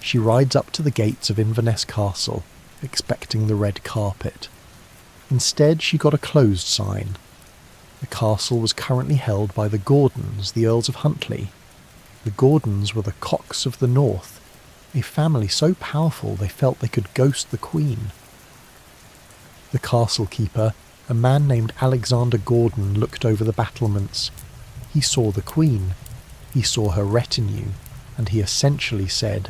She rides up to the gates of Inverness Castle, expecting the red carpet. Instead, she got a closed sign. The castle was currently held by the Gordons, the Earls of Huntly. The Gordons were the cocks of the north, a family so powerful they felt they could ghost the Queen. The castle keeper, a man named Alexander Gordon, looked over the battlements. He saw the Queen, he saw her retinue, and he essentially said,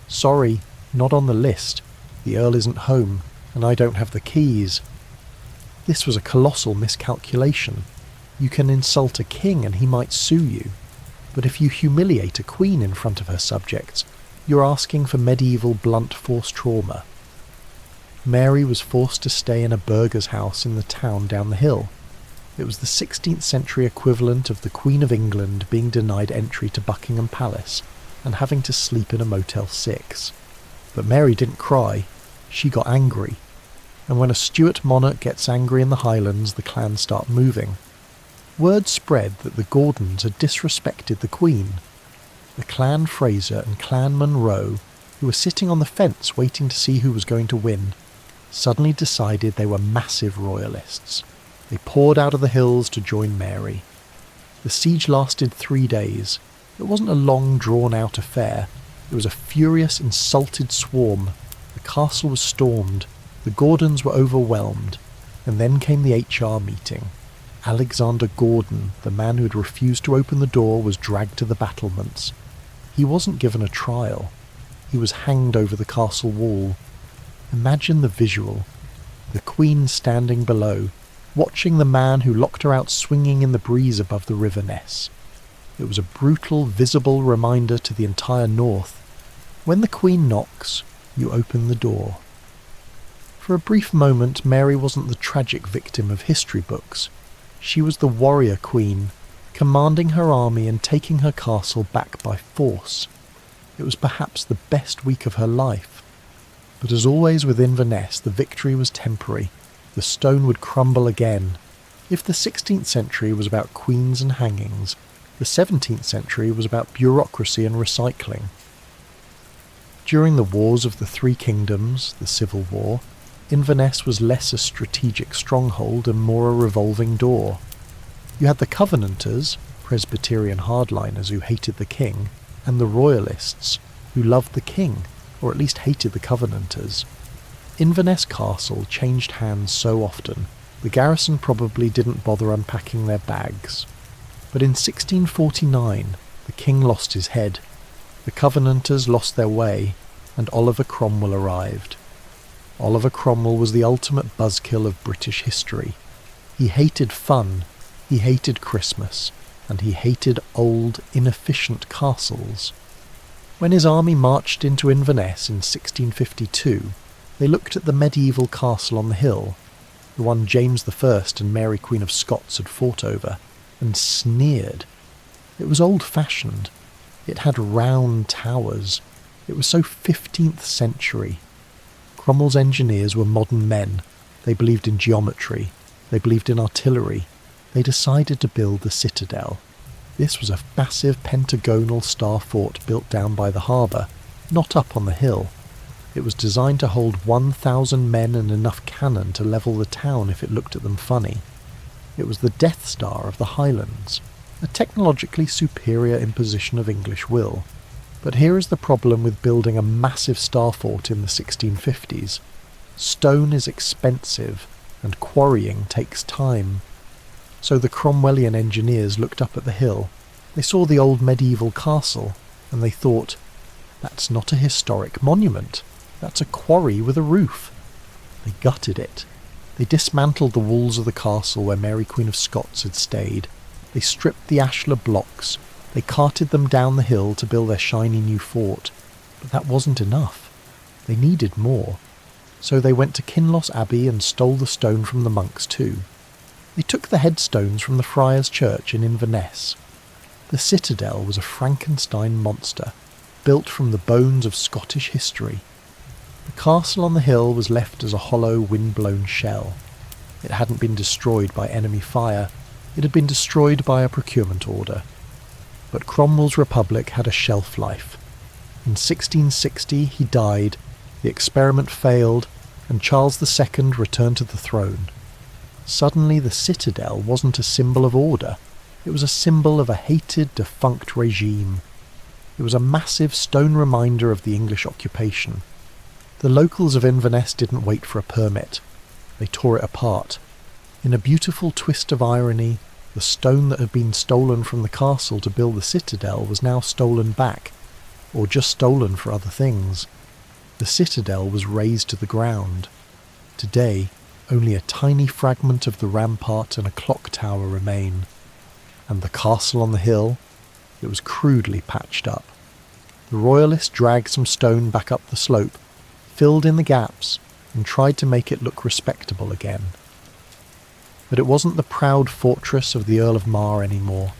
"Sorry, not on the list. The Earl isn't home, and I don't have the keys." This was a colossal miscalculation. You can insult a king and he might sue you, but if you humiliate a queen in front of her subjects, you're asking for medieval blunt force trauma. Mary was forced to stay in a burgher's house in the town down the hill. It was the 16th century equivalent of the Queen of England being denied entry to Buckingham Palace and having to sleep in a Motel 6. But Mary didn't cry, she got angry. And when a Stuart monarch gets angry in the Highlands, the clans start moving. Word spread that the Gordons had disrespected the Queen. The Clan Fraser and Clan Munro, who were sitting on the fence waiting to see who was going to win, suddenly decided they were massive royalists. They poured out of the hills to join Mary. The siege lasted 3 days. It wasn't a long, drawn-out affair. It was a furious, insulted swarm. The castle was stormed. The Gordons were overwhelmed. And then came the HR meeting. Alexander Gordon, the man who had refused to open the door, was dragged to the battlements. He wasn't given a trial. He was hanged over the castle wall. Imagine the visual. The Queen standing below, watching the man who locked her out swinging in the breeze above the River Ness. It was a brutal, visible reminder to the entire north. When the Queen knocks, you open the door. For a brief moment, Mary wasn't the tragic victim of history books. She was the warrior queen, commanding her army and taking her castle back by force. It was perhaps the best week of her life. But as always with Inverness, the victory was temporary. The stone would crumble again. If the 16th century was about queens and hangings, the 17th century was about bureaucracy and recycling. During the Wars of the Three Kingdoms, the Civil War, Inverness was less a strategic stronghold and more a revolving door. You had the Covenanters, Presbyterian hardliners who hated the king, and the Royalists, who loved the king, or at least hated the Covenanters. Inverness Castle changed hands so often, the garrison probably didn't bother unpacking their bags. But in 1649, the king lost his head, the Covenanters lost their way, and Oliver Cromwell arrived. Oliver Cromwell was the ultimate buzzkill of British history. He hated fun, he hated Christmas, and he hated old, inefficient castles. When his army marched into Inverness in 1652, They looked at the medieval castle on the hill, the one James I and Mary Queen of Scots had fought over, and sneered. It was old-fashioned. It had round towers. It was so 15th century. Cromwell's engineers were modern men. They believed in geometry. They believed in artillery. They decided to build the citadel. This was a massive pentagonal star fort built down by the harbour, not up on the hill. It was designed to hold 1,000 men and enough cannon to level the town if it looked at them funny. It was the Death Star of the Highlands, a technologically superior imposition of English will. But here is the problem with building a massive star fort in the 1650s. Stone is expensive, and quarrying takes time. So the Cromwellian engineers looked up at the hill. They saw the old medieval castle, and they thought, that's not a historic monument. That's a quarry with a roof. They gutted it. They dismantled the walls of the castle where Mary Queen of Scots had stayed. They stripped the ashlar blocks. They carted them down the hill to build their shiny new fort. But that wasn't enough. They needed more. So they went to Kinloss Abbey and stole the stone from the monks too. They took the headstones from the Friars' Church in Inverness. The citadel was a Frankenstein monster, built from the bones of Scottish history. The castle on the hill was left as a hollow, wind-blown shell. It hadn't been destroyed by enemy fire. It had been destroyed by a procurement order. But Cromwell's republic had a shelf life. In 1660 he died, the experiment failed, and Charles II returned to the throne. Suddenly the citadel wasn't a symbol of order. It was a symbol of a hated, defunct regime. It was a massive stone reminder of the English occupation. The locals of Inverness didn't wait for a permit. They tore it apart. In a beautiful twist of irony, the stone that had been stolen from the castle to build the citadel was now stolen back, or just stolen for other things. The citadel was razed to the ground. Today, only a tiny fragment of the rampart and a clock tower remain. And the castle on the hill? It was crudely patched up. The royalists dragged some stone back up the slope, filled in the gaps, and tried to make it look respectable again. But it wasn't the proud fortress of the Earl of Mar anymore.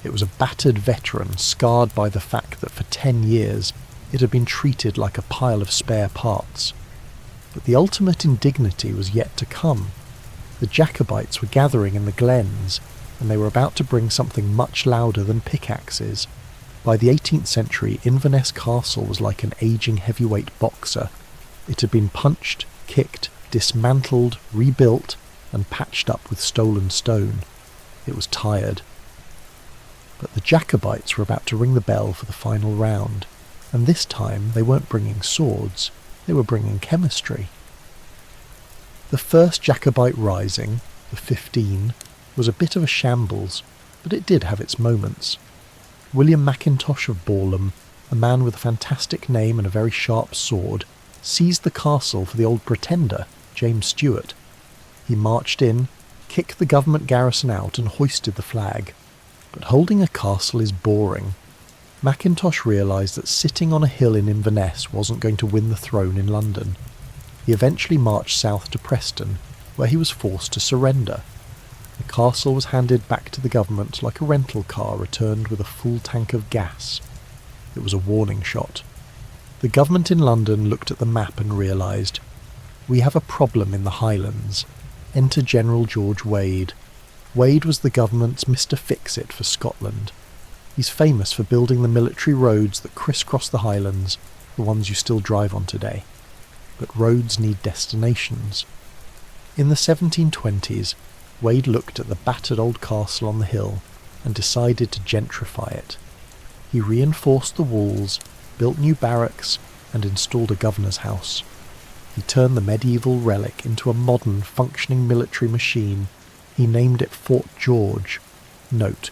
It was a battered veteran scarred by the fact that for 10 years it had been treated like a pile of spare parts. But the ultimate indignity was yet to come. The Jacobites were gathering in the glens, and they were about to bring something much louder than pickaxes. By the 18th century, Inverness Castle was like an aging heavyweight boxer. It had been punched, kicked, dismantled, rebuilt, and patched up with stolen stone. It was tired. But the Jacobites were about to ring the bell for the final round, and this time they weren't bringing swords, they were bringing chemistry. The first Jacobite rising, the 15, was a bit of a shambles, but it did have its moments. William Mackintosh of Borlum, a man with a fantastic name and a very sharp sword, seized the castle for the old pretender, James Stewart. He marched in, kicked the government garrison out and hoisted the flag. But holding a castle is boring. Mackintosh realised that sitting on a hill in Inverness wasn't going to win the throne in London. He eventually marched south to Preston, where he was forced to surrender. The castle was handed back to the government like a rental car returned with a full tank of gas. It was a warning shot. The government in London looked at the map and realised, we have a problem in the Highlands. Enter General George Wade. Wade was the government's Mr. Fix-It for Scotland. He's famous for building the military roads that crisscross the Highlands, the ones you still drive on today. But roads need destinations. In the 1720s, Wade looked at the battered old castle on the hill and decided to gentrify it. He reinforced the walls, built new barracks, and installed a governor's house. He turned the medieval relic into a modern, functioning military machine. He named it Fort George. Note,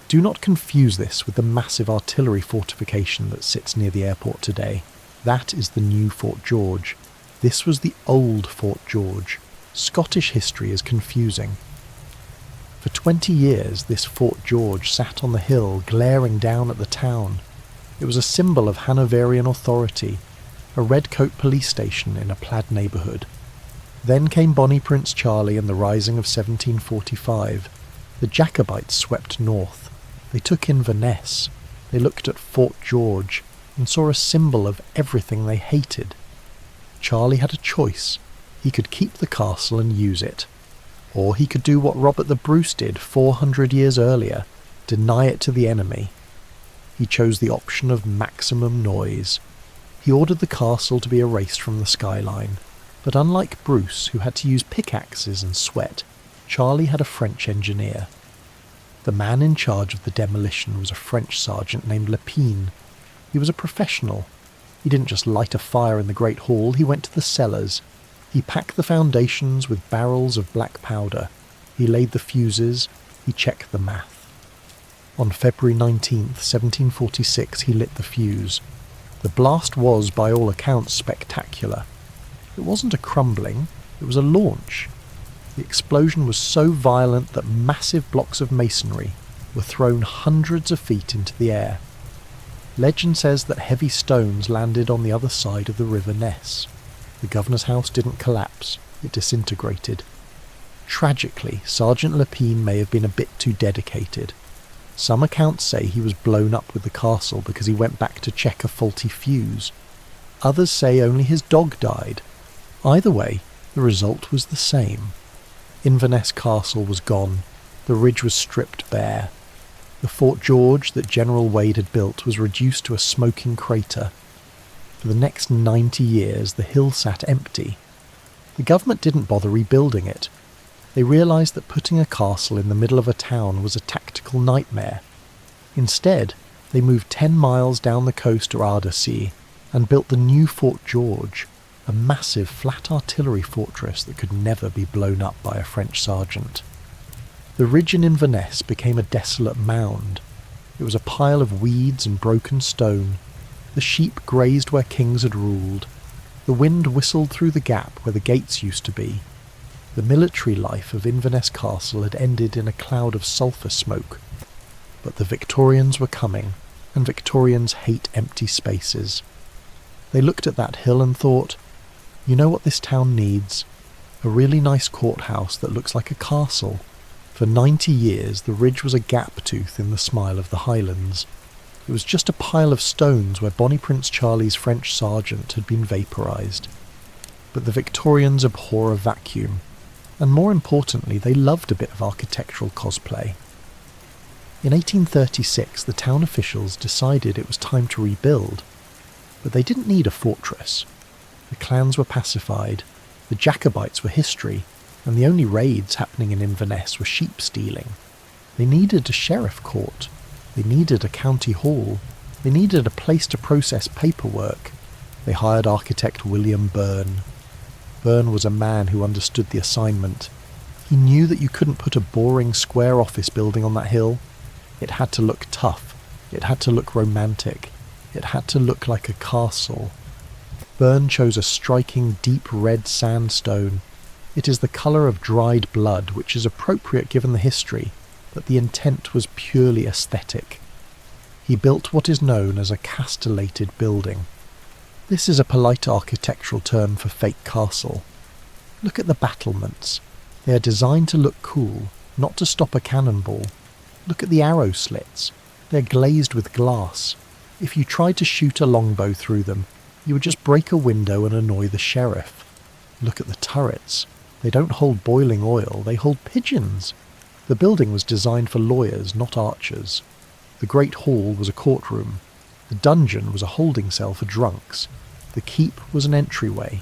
do not confuse this with the massive artillery fortification that sits near the airport today. That is the new Fort George. This was the old Fort George. Scottish history is confusing. For 20 years, this Fort George sat on the hill, glaring down at the town. It was a symbol of Hanoverian authority. a redcoat police station in a plaid neighbourhood. Then came Bonnie Prince Charlie and the Rising of 1745. The Jacobites swept north. They took Inverness. They looked at Fort George and saw a symbol of everything they hated. Charlie had a choice. He could keep the castle and use it. Or he could do what Robert the Bruce did 400 years earlier, deny it to the enemy. He chose the option of maximum noise. He ordered the castle to be erased from the skyline. But unlike Bruce, who had to use pickaxes and sweat, Charlie had a French engineer. The man in charge of the demolition was a French sergeant named Lepine. He was a professional. He didn't just light a fire in the Great Hall, he went to the cellars. He packed the foundations with barrels of black powder. He laid the fuses. He checked the math. On February 19th, 1746, he lit the fuse. The blast was, by all accounts, spectacular. It wasn't a crumbling, it was a launch. The explosion was so violent that massive blocks of masonry were thrown hundreds of feet into the air. Legend says that heavy stones landed on the other side of the River Ness. The governor's house didn't collapse, it disintegrated. Tragically, Sergeant Lepine may have been a bit too dedicated. Some accounts say he was blown up with the castle because he went back to check a faulty fuse. Others say only his dog died. Either way, the result was the same. Inverness Castle was gone. The ridge was stripped bare. The Fort George that General Wade had built was reduced to a smoking crater. For the next 90 years, the hill sat empty. The government didn't bother rebuilding it. They realised that putting a castle in the middle of a town was a tactical nightmare. Instead, they moved 10 miles down the coast to Ardasea and built the new Fort George, a massive flat artillery fortress that could never be blown up by a French sergeant. The ridge in Inverness became a desolate mound. It was a pile of weeds and broken stone. The sheep grazed where kings had ruled. The wind whistled through the gap where the gates used to be. The military life of Inverness Castle had ended in a cloud of sulphur smoke. But the Victorians were coming, and Victorians hate empty spaces. They looked at that hill and thought, you know what this town needs? A really nice courthouse that looks like a castle. For 90 years the ridge was a gap tooth in the smile of the Highlands. It was just a pile of stones where Bonnie Prince Charlie's French sergeant had been vaporised. But the Victorians abhor a vacuum, and more importantly they loved a bit of architectural cosplay. In 1836 the town officials decided it was time to rebuild, but they didn't need a fortress. The clans were pacified, the Jacobites were history, and the only raids happening in Inverness were sheep stealing. They needed a sheriff court, they needed a county hall, they needed a place to process paperwork. They hired architect William Byrne. Byrne was a man who understood the assignment. He knew that you couldn't put a boring square office building on that hill. It had to look tough, it had to look romantic, it had to look like a castle. Byrne chose a striking deep red sandstone. It is the colour of dried blood, which is appropriate given the history, but the intent was purely aesthetic. He built what is known as a castellated building. This is a polite architectural term for fake castle. Look at the battlements. They are designed to look cool, not to stop a cannonball. Look at the arrow slits. They're glazed with glass. If you tried to shoot a longbow through them, you would just break a window and annoy the sheriff. Look at the turrets. They don't hold boiling oil, they hold pigeons. The building was designed for lawyers, not archers. The Great Hall was a courtroom. The dungeon was a holding cell for drunks. The keep was an entryway.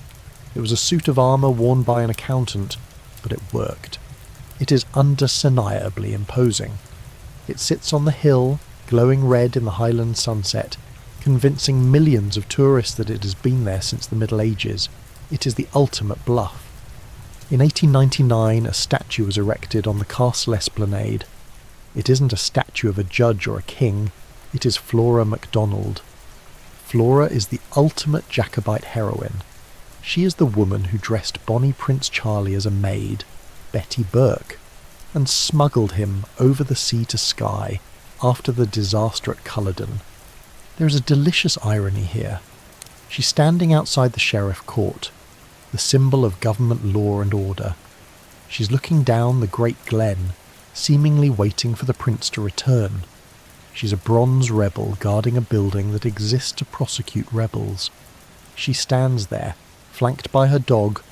It was a suit of armour worn by an accountant, but it worked. It is undeniably imposing. It sits on the hill, glowing red in the Highland sunset, convincing millions of tourists that it has been there since the Middle Ages. It is the ultimate bluff. In 1899, a statue was erected on the castle esplanade. It isn't a statue of a judge or a king, it is Flora MacDonald. Flora is the ultimate Jacobite heroine. She is the woman who dressed Bonnie Prince Charlie as a maid, Betty Burke, and smuggled him over the sea to Skye after the disaster at Culloden. There is a delicious irony here. She's standing outside the sheriff court, the symbol of government law and order. She's looking down the great glen, seemingly waiting for the prince to return. She's a bronze rebel guarding a building that exists to prosecute rebels. She stands there, flanked by her dog,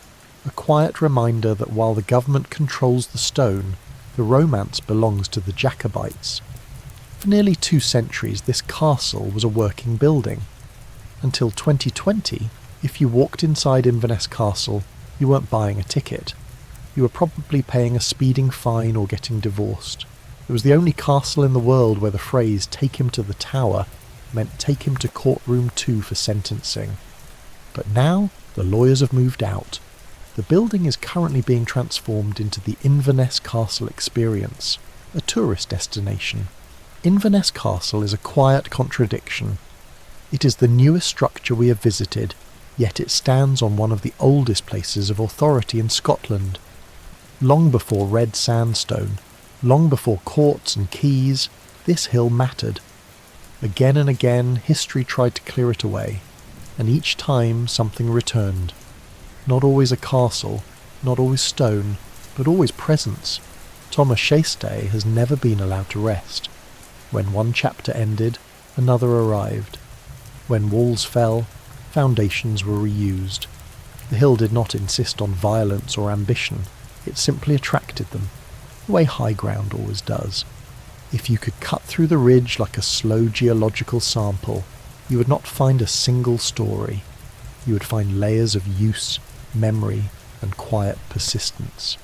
a quiet reminder that while the government controls the stone, the romance belongs to the Jacobites. For nearly 2 centuries, this castle was a working building. Until 2020, if you walked inside Inverness Castle, you weren't buying a ticket. You were probably paying a speeding fine or getting divorced. It was the only castle in the world where the phrase "take him to the tower" meant take him to courtroom 2 for sentencing. But now, the lawyers have moved out. The building is currently being transformed into the Inverness Castle experience, a tourist destination. Inverness Castle is a quiet contradiction. It is the newest structure we have visited, yet it stands on one of the oldest places of authority in Scotland. Long before red sandstone, long before courts and keys, this hill mattered. Again and again, history tried to clear it away, and each time something returned. Not always a castle, not always stone, but always presence. Thomas Shastay has never been allowed to rest. When one chapter ended, another arrived. When walls fell, foundations were reused. The hill did not insist on violence or ambition, it simply attracted them, the way high ground always does. If you could cut through the ridge like a slow geological sample, you would not find a single story. You would find layers of use, memory, and quiet persistence.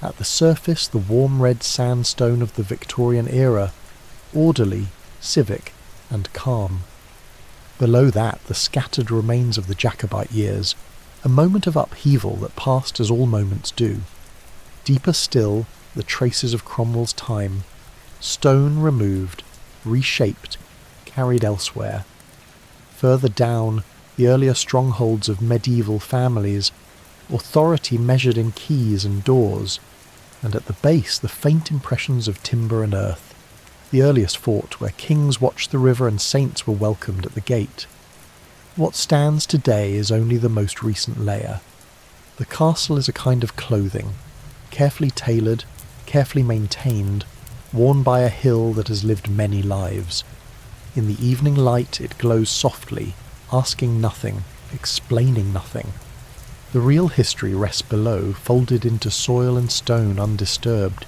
At the surface, the warm red sandstone of the Victorian era, orderly, civic, and calm. Below that, the scattered remains of the Jacobite years, a moment of upheaval that passed as all moments do. Deeper still, the traces of Cromwell's time, stone removed, reshaped, carried elsewhere. Further down, the earlier strongholds of medieval families, authority measured in keys and doors, and at the base the faint impressions of timber and earth, the earliest fort where kings watched the river and saints were welcomed at the gate. What stands today is only the most recent layer. The castle is a kind of clothing, carefully tailored, carefully maintained, worn by a hill that has lived many lives. In the evening light it glows softly, asking nothing, explaining nothing. The real history rests below, folded into soil and stone undisturbed.